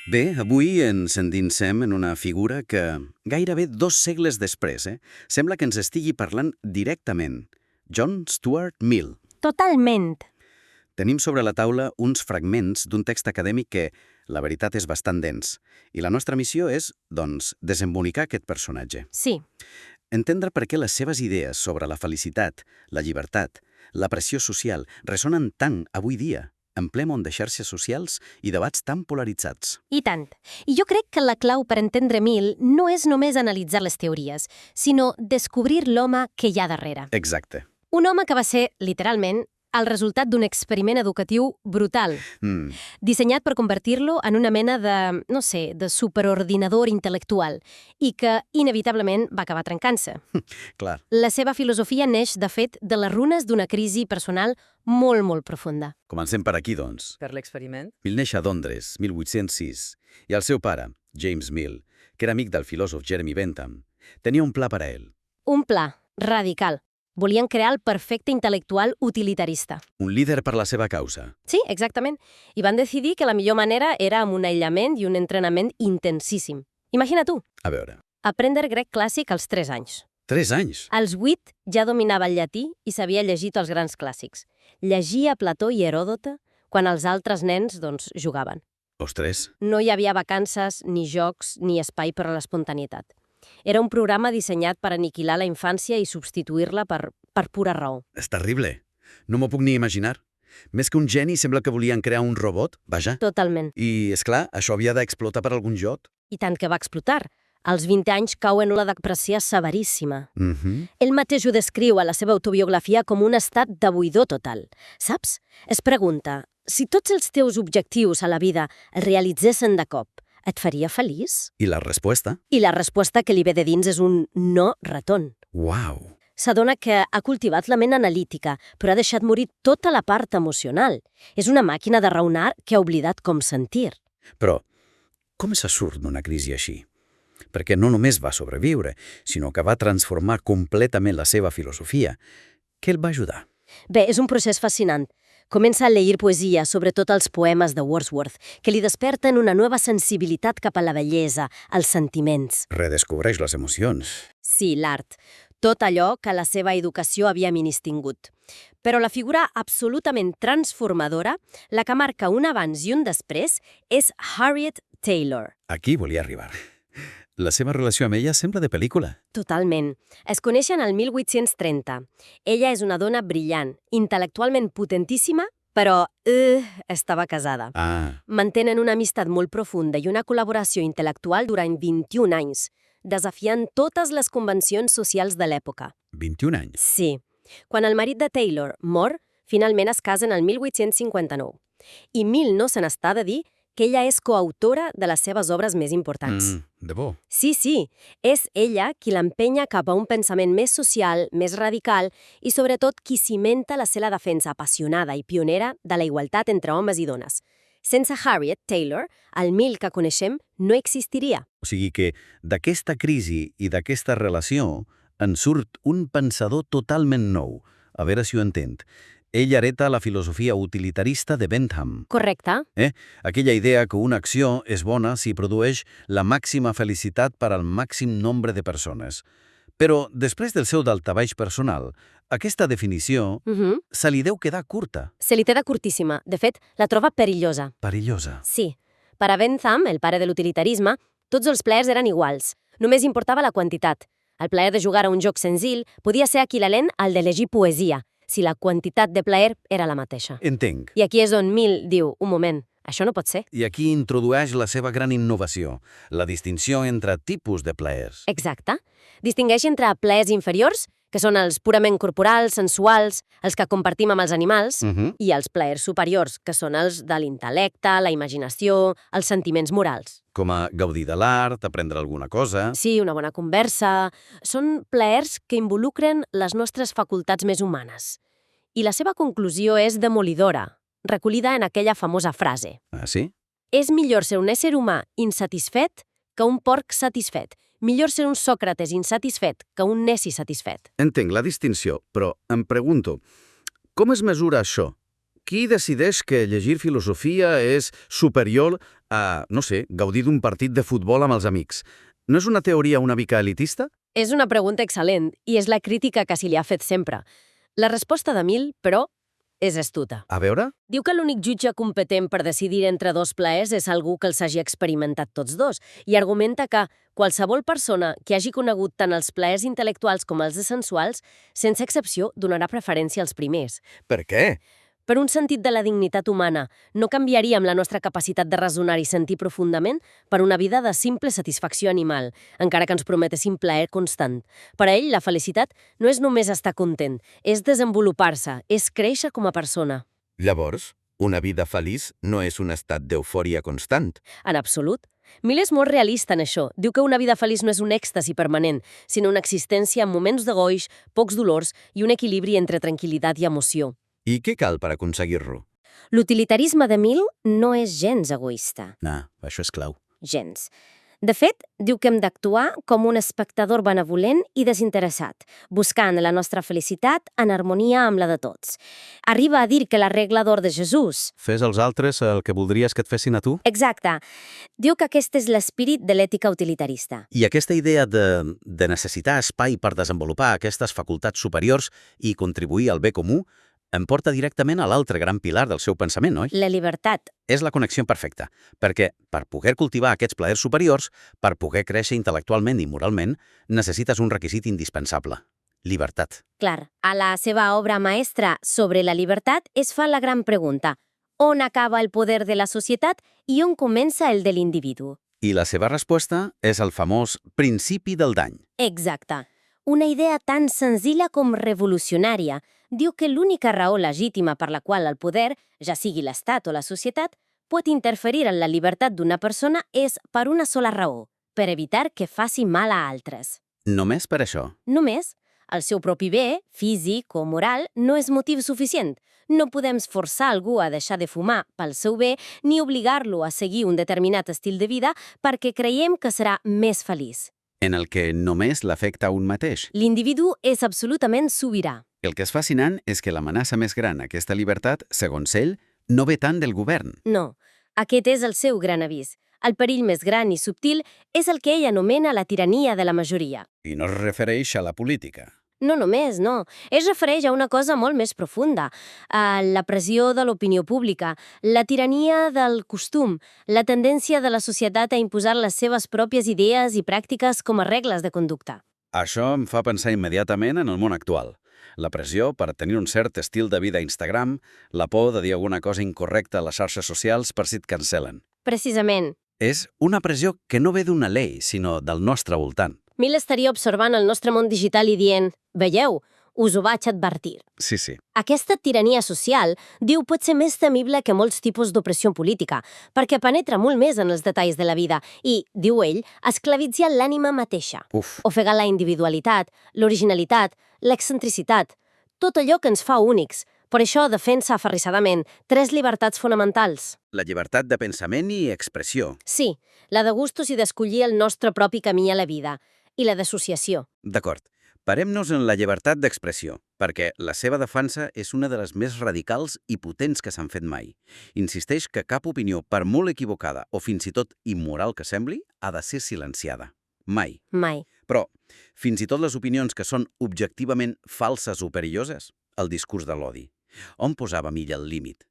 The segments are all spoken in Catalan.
Bé, avui ens endinsem en una figura que gairebé 2 segles després sembla que ens estigui parlant directament. John Stuart Mill. Totalment. Tenim sobre la taula uns fragments d'un text acadèmic que, la veritat, és bastant dens. I la nostra missió és, doncs, desembolicar aquest personatge. Sí, Entendre per què les seves idees sobre la felicitat, la llibertat, la pressió social ressonen tant avui dia, en ple món de xarxes socials i debats tan polaritzats. i tant. I jo crec que la clau per entendre Mill no és només analitzar les teories, sinó descobrir l'home que hi ha darrere. Exacte. Un home que va ser, literalment, el resultat d'un experiment educatiu brutal, dissenyat per convertir-lo en una mena de, no sé, de superordinador intel·lectual, i que, inevitablement, va acabar trencant-se. Clar. La seva filosofia neix, de fet, de les runes d'una crisi personal molt, molt profunda. Comencem per aquí, doncs. Per l'experiment? Mill neix a Londres, 1806, i el seu pare, James Mill, que era amic del filòsof Jeremy Bentham, tenia un pla per a ell. Un pla radical. Volien crear el perfecte intel·lectual utilitarista. Un líder per la seva causa. Sí, exactament. I van decidir que la millor manera era amb un aïllament i un entrenament intensíssim. Imagina tu, A veure, aprendre grec clàssic als 3 anys. 3 anys? Als 8 ja dominava el llatí i sabia llegir tots els grans clàssics. Llegia Plató i Heròdota quan els altres nens, doncs, jugaven. Ostres, No hi havia vacances, ni jocs, ni espai per a l'espontanietat. Era un programa dissenyat per aniquilar la infància i substituir-la per pura raó. és terrible. No m'ho puc ni imaginar. Més que un geni, sembla que volien crear un robot, vaja. Totalment. I, és clar, això havia d'explotar per algun joc. I tant que va explotar. Als 20 anys cau en una depressió severíssima. Ell mateix ho descriu a la seva autobiografia com un estat de buidor total. Saps? Es pregunta, si tots els teus objectius a la vida es realitzessin de cop, et faria feliç? I la resposta? I la resposta que li ve de dins és un no retorn. Uau! S'adona que ha cultivat la ment analítica, però ha deixat morir tota la part emocional. És una màquina de raonar que ha oblidat com sentir. Però, com se surt d'una crisi així? Perquè no només va sobreviure, sinó que va transformar completament la seva filosofia. Què el va ajudar? Bé, és un procés fascinant. Comença a llegir poesia, sobretot els poemes de Wordsworth, que li desperten una nova sensibilitat cap a la bellesa, als sentiments. Redescobreix les emocions. Sí, l'art. Tot allò que la seva educació havia ministingut. Però la figura absolutament transformadora, la que marca un abans i un després, és Harriet Taylor. Aquí volia arribar. La seva relació amb ella sembla de pel·lícula. Totalment. Es coneixen al 1830. Ella és una dona brillant, intel·lectualment potentíssima, però estava casada. Mantenen una amistat molt profunda i una col·laboració intel·lectual durant 21 anys, desafiant totes les convencions socials de l'època. 21 anys. Sí. Quan el marit de Taylor mor, finalment es casen el 1859. I Mill no se n'està de dir que ella és coautora de les seves obres més importants. De bo. Sí, és ella qui l'empenya cap a un pensament més social, més radical i sobretot qui cimenta la seva defensa apassionada i pionera de la igualtat entre homes i dones. Sense Harriet Taylor, el Mill que coneixem no existiria. O sigui que d'aquesta crisi i d'aquesta relació en surt un pensador totalment nou. A veure si ho entenc. Ell hereta la filosofia utilitarista de Bentham. Correcte. Aquella idea que una acció és bona si produeix la màxima felicitat per al màxim nombre de persones. Però, després del seu daltabaix personal, aquesta definició se li deu quedar curta. Se li queda curtíssima. De fet, la troba perillosa. Perillosa. Sí. Per a Bentham, el pare de l'utilitarisme, tots els plaers eren iguals. Només importava la quantitat. El plaer de jugar a un joc senzill podia ser equivalent al de llegir poesia, si la quantitat de plaer era la mateixa. Entenc. I aquí és on Mill diu, un moment, això no pot ser. I aquí introdueix la seva gran innovació, la distinció entre tipus de plaers. Exacte. Distingeix entre plaers inferiors, que són els purament corporals, sensuals, els que compartim amb els animals, i els plaers superiors, que són els de l'intel·lecte, la imaginació, els sentiments morals. Com a gaudir de l'art, aprendre alguna cosa... Sí, una bona conversa... Són plaers que involucren les nostres facultats més humanes. I la seva conclusió és demolidora, recollida en aquella famosa frase. Ah, sí? És millor ser un ésser humà insatisfet que un porc satisfet. Millor ser un Sòcrates insatisfet que un neci satisfet. Entenc la distinció, però em pregunto, com es mesura això? Qui decideix que llegir filosofia és superior no sé, gaudir d'un partit de futbol amb els amics. No és una teoria una mica elitista? És una pregunta excel·lent i és la crítica que se li ha fet sempre. La resposta d'Emil, però, és astuta. A veure? Diu que l'únic jutge competent per decidir entre dos plaers és algú que els hagi experimentat tots dos i argumenta que qualsevol persona que hagi conegut tant els plaers intel·lectuals com els sensuals, sense excepció, donarà preferència als primers. Per què? Per un sentit de la dignitat humana, no canviaríem la nostra capacitat de razonar i sentir profundament per una vida de simple satisfacció animal, encara que ens prometessin plaer constant. Per a ell, la felicitat no és només estar content, és desenvolupar-se, és créixer com a persona. Llavors, una vida feliç no és un estat d'eufòria constant. En absolut. Mill és molt realista en això. Diu que una vida feliç no és un èxtasi permanent, sinó una existència amb moments de goix, pocs dolors i un equilibri entre tranquil·litat i emoció. I què cal per aconseguir-lo? L'utilitarisme de Mill no és gens egoista. No, això és clau. Gens. De fet, diu que hem d'actuar com un espectador benevolent i desinteressat, buscant la nostra felicitat en harmonia amb la de tots. Arriba a dir que la regla d'or de Jesús... Fes als altres el que voldries que et fessin a tu? Exacte. Diu que aquest és l'espírit de l'ètica utilitarista. I aquesta idea de necessitar espai per desenvolupar aquestes facultats superiors i contribuir al bé comú em porta directament a l'altre gran pilar del seu pensament, oi? La llibertat. És la connexió perfecta, perquè per poder cultivar aquests plaers superiors, per poder créixer intel·lectualment i moralment, necessites un requisit indispensable: llibertat. Clar, a la seva obra maestra sobre la llibertat es fa la gran pregunta: on acaba el poder de la societat i on comença el de l'individu? I la seva resposta és el famós principi del dany. Exacte. Una idea tan senzilla com revolucionària. Diu que l'única raó legítima per la qual el poder, ja sigui l'Estat o la societat, pot interferir en la llibertat d'una persona és per una sola raó: per evitar que faci mal a altres. Només per això. Només. El seu propi bé, físic o moral, no és motiu suficient. No podem forçar algú a deixar de fumar pel seu bé ni obligar-lo a seguir un determinat estil de vida perquè creiem que serà més feliç. En el que només l'afecta un mateix. L'individu és absolutament sobirà. El que és fascinant és que l'amenaça més gran a aquesta llibertat, segons ell, no ve tant del govern. No, aquest és el seu gran avís. El perill més gran i subtil és el que ell anomena la tirania de la majoria. I no es refereix a la política. No només, no. Es refereix a una cosa molt més profunda. A la pressió de l'opinió pública, la tirania del costum, la tendència de la societat a imposar les seves pròpies idees i pràctiques com a regles de conducta. Això em fa pensar immediatament en el món actual. La pressió per tenir un cert estil de vida a Instagram, la por de dir alguna cosa incorrecta a les xarxes socials per si et cancel·len. Precisament. És una pressió que no ve d'una llei, sinó del nostre voltant. Mill estaria observant el nostre món digital i dient: veieu, us ho vaig advertir. Sí, sí. Aquesta tirania social, diu, pot ser més temible que molts tipus d'opressió política, perquè penetra molt més en els detalls de la vida i, diu ell, esclavitza l'ànima mateixa. Uf. Ofega la individualitat, l'originalitat, l'excentricitat, tot allò que ens fa únics. Per això defensa aferrissadament 3 llibertats fonamentals. La llibertat de pensament i expressió. Sí, la de gustos i d'escollir el nostre propi camí a la vida. I la d'associació. D'acord. Parem-nos en la llibertat d'expressió, perquè la seva defensa és una de les més radicals i potents que s'han fet mai. Insisteix que cap opinió, per molt equivocada o fins i tot immoral que sembli, ha de ser silenciada. Mai. Mai. Però, fins i tot les opinions que són objectivament falses o perilloses, el discurs de l'odi. On posava Mill el límit?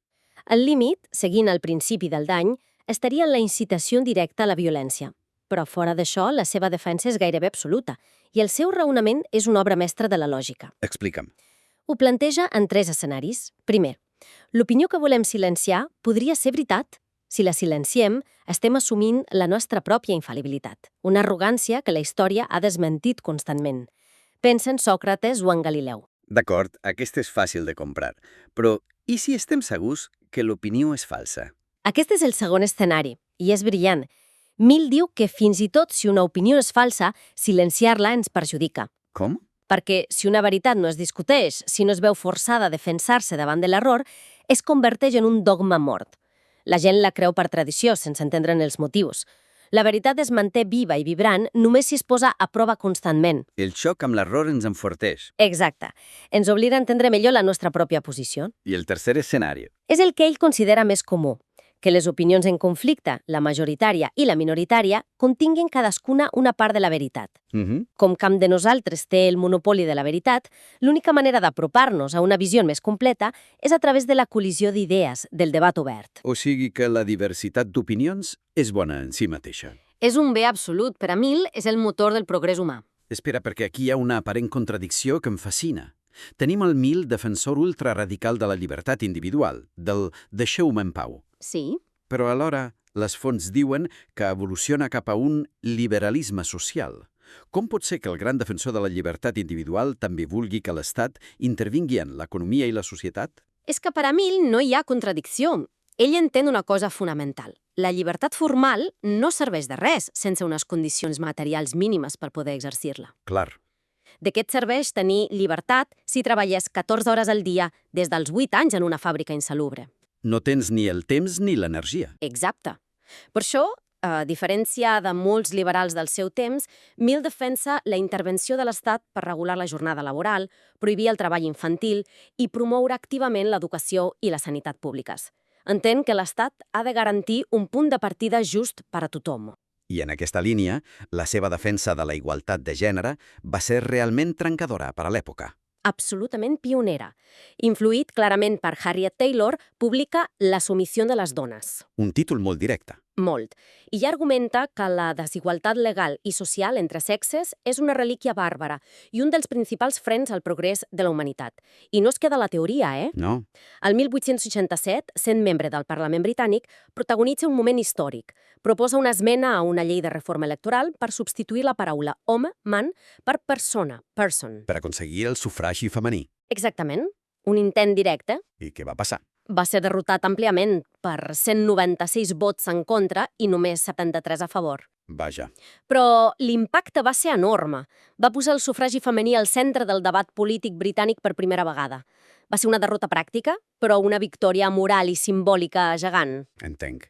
El límit, seguint el principi del dany, estaria en la incitació directa a la violència. Però fora d'això, la seva defensa és gairebé absoluta, i el seu raonament és una obra mestra de la lògica. Explica'm. Ho planteja en 3 escenaris. Primer, l'opinió que volem silenciar podria ser veritat. Si la silenciem, estem assumint la nostra pròpia infal·libilitat, una arrogància que la història ha desmentit constantment. Pensa en Sòcrates o en Galileu. D'acord, aquest és fàcil de comprar. Però, i si estem segurs que l'opinió és falsa? Aquest és el segon escenari, i és brillant. Mill diu que fins i tot si una opinió és falsa, silenciar-la ens perjudica. Com? Perquè si una veritat no es discuteix, si no es veu forçada a defensar-se davant de l'error, es converteix en un dogma mort. La gent la creu per tradició, sense entendre'n els motius. La veritat es manté viva i vibrant només si es posa a prova constantment. El xoc amb l'error ens enforteix. Exacte. Ens obliga a entendre millor la nostra pròpia posició. I el tercer escenari? És el que ell considera més comú, que les opinions en conflicte, la majoritària i la minoritària, continguin cadascuna una part de la veritat. Com cap de nosaltres té el monopoli de la veritat, l'única manera d'apropar-nos a una visió més completa és a través de la col·lisió d'idees, del debat obert. O sigui que la diversitat d'opinions és bona en si mateixa. És un bé absolut. Per a Mill, és el motor del progrés humà. Espera, perquè aquí hi ha una aparent contradicció que em fascina. Tenim el Mill defensor ultraradical de la llibertat individual, del deixeu-me en pau. Sí. Però alhora, les fonts diuen que evoluciona cap a un liberalisme social. Com pot ser que el gran defensor de la llibertat individual també vulgui que l'Estat intervingui en l'economia i la societat? És que per a Mill no hi ha contradicció. Ell entén una cosa fonamental. La llibertat formal no serveix de res sense unes condicions materials mínimes per poder exercir-la. Clar. De què et serveix tenir llibertat si treballes 14 hores al dia des dels 8 anys en una fàbrica insalubre? No tens ni el temps ni l'energia. Exacte. Per això, a diferència de molts liberals del seu temps, Mill defensa la intervenció de l'Estat per regular la jornada laboral, prohibir el treball infantil i promoure activament l'educació i la sanitat públiques. Entén que l'Estat ha de garantir un punt de partida just per a tothom. I en aquesta línia, la seva defensa de la igualtat de gènere va ser realment trencadora per a l'època. Absolutament pionera. Influït clarament per Harriet Taylor, publica La sumissió de les dones. Un títol molt directe. Molt. I argumenta que la desigualtat legal i social entre sexes és una relíquia bàrbara i un dels principals frens al progrés de la humanitat. I no es queda a la teoria, No. El 1867, sent membre del Parlament britànic, protagonitza un moment històric. Proposa una esmena a una llei de reforma electoral per substituir la paraula home, man, per persona, person. Per aconseguir el sufragi femení. Exactament. Un intent directe. I què va passar? Va ser derrotat àmpliament per 196 vots en contra i només 73 a favor. Vaja. Però l'impacte va ser enorme. Va posar el sufragi femení al centre del debat polític britànic per primera vegada. Va ser una derrota pràctica, però una victòria moral i simbòlica gegant. Entenc.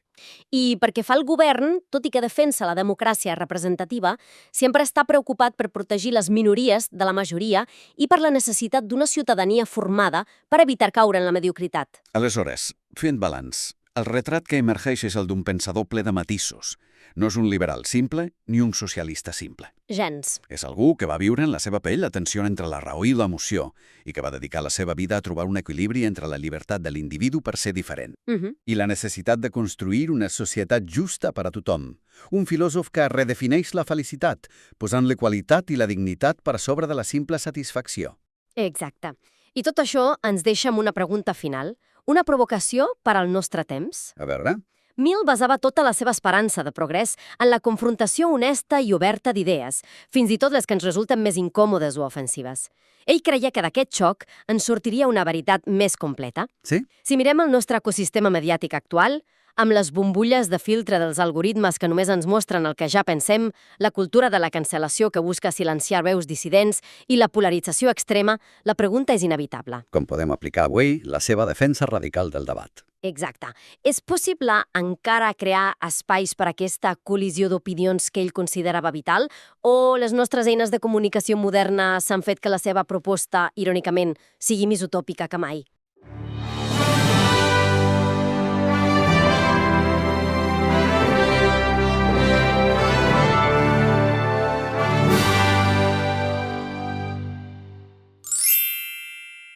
I perquè fa el govern, tot i que defensa la democràcia representativa, sempre està preocupat per protegir les minories de la majoria i per la necessitat d'una ciutadania formada per evitar caure en la mediocritat. Aleshores, fent balanç, el retrat que emergeix és el d'un pensador ple de matisos. No és un liberal simple ni un socialista simple. Gens. És algú que va viure en la seva pell la tensió entre la raó i l'emoció i que va dedicar la seva vida a trobar un equilibri entre la llibertat de l'individu per ser diferent i la necessitat de construir una societat justa per a tothom. Un filòsof que redefineix la felicitat, posant-li qualitat i la dignitat per sobre de la simple satisfacció. Exacte. I tot això ens deixa amb una pregunta final, una provocació per al nostre temps. A veure... Mill basava tota la seva esperança de progrés en la confrontació honesta i oberta d'idees, fins i tot les que ens resulten més incòmodes o ofensives. Ell creia que d'aquest xoc en sortiria una veritat més completa. Sí? Si mirem el nostre ecosistema mediàtic actual, amb les bombolles de filtre dels algoritmes que només ens mostren el que ja pensem, la cultura de la cancel·lació que busca silenciar veus dissidents i la polarització extrema, la pregunta és inevitable. Com podem aplicar avui la seva defensa radical del debat. Exacte. És possible encara crear espais per a aquesta col·lisió d'opinions que ell considerava vital o les nostres eines de comunicació moderna s'han fet que la seva proposta, irònicament, sigui més utòpica que mai?